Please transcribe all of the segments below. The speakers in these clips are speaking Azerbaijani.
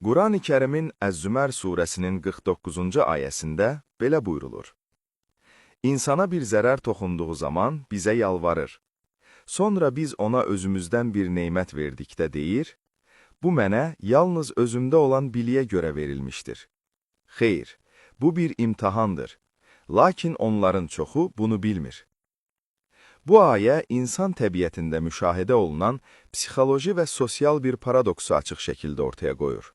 Qurani Kərimin Əz-Zümər surəsinin 49-cu ayəsində belə buyrulur. İnsana bir zərər toxunduğu zaman bizə yalvarır. Sonra biz ona özümüzdən bir neymət verdikdə deyir, bu mənə yalnız özümdə olan biliyə görə verilmişdir. Xeyr, bu bir imtahandır. Lakin onların çoxu bunu bilmir. Bu ayə insan təbiətində müşahidə olunan psixoloji və sosial bir paradoksu açıq şəkildə ortaya qoyur.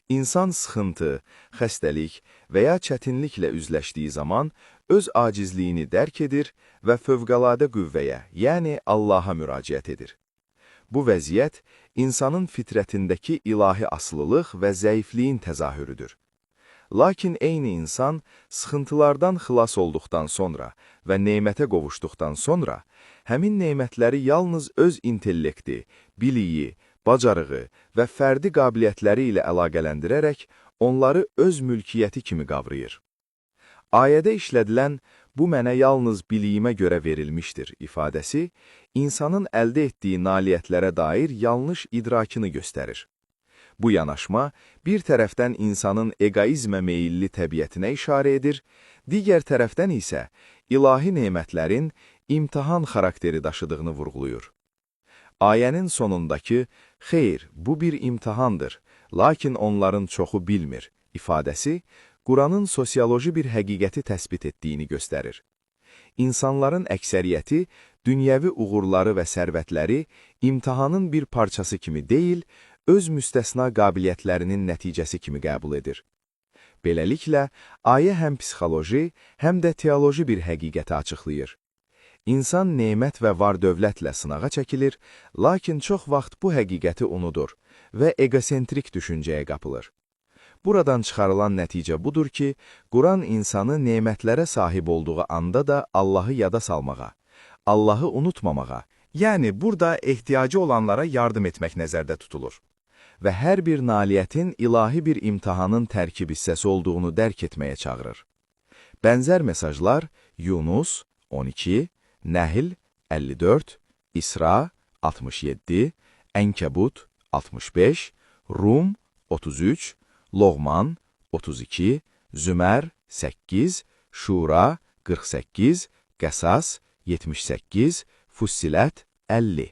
İnsan sıxıntı, xəstəlik və ya çətinliklə üzləşdiyi zaman öz acizliyini dərk edir və fövqəladə qüvvəyə, yəni Allaha müraciət edir. Bu vəziyyət insanın fitrətindəki ilahi asılılıq və zəifliyin təzahürüdür. Lakin eyni insan sıxıntılardan xilas olduqdan sonra və neymətə qovuşduqdan sonra, həmin neymətləri yalnız öz intellekti, biliyi, bacarığı və fərdi qabiliyyətləri ilə əlaqələndirərək onları öz mülkiyyəti kimi qavrayır. Ayədə işlədilən "bu mənə yalnız biliyimə görə verilmişdir" ifadəsi, insanın əldə etdiyi nailiyyətlərə dair yanlış idrakını göstərir. Bu yanaşma, bir tərəfdən insanın egoizmə meyilli təbiətinə işarə edir, digər tərəfdən isə ilahi nemətlərin imtahan xarakteri daşıdığını vurğulayır. Ayənin sonundakı, "Xeyr, bu bir imtahandır, lakin onların çoxu bilmir" ifadəsi, Quranın sosioloji bir həqiqəti təsbit etdiyini göstərir. İnsanların əksəriyyəti, dünyəvi uğurları və sərvətləri imtahanın bir parçası kimi deyil, öz müstəsna qabiliyyətlərinin nəticəsi kimi qəbul edir. Beləliklə, ayə həm psixoloji, həm də teoloji bir həqiqəti açıqlayır. İnsan nemət və var-dövlətlə sınağa çəkilir, lakin çox vaxt bu həqiqəti unudur və egosentrik düşüncəyə qapılır. Buradan çıxarılan nəticə budur ki, Quran insanı nemətlərə sahib olduğu anda da Allahı yada salmağa, Allahı unutmamağa, yəni burada ehtiyacı olanlara yardım etmək nəzərdə tutulur və hər bir nailiyyətin ilahi bir imtahanın tərkib hissəsi olduğunu dərk etməyə çağırır. Bənzər mesajlar Yunus 12, Nəhl 54, İsra 67, Ənkəbut 65, Rum 33, Loğman 32, Zümər 8, Şura 48, Qəsas 78, Fussilət 50.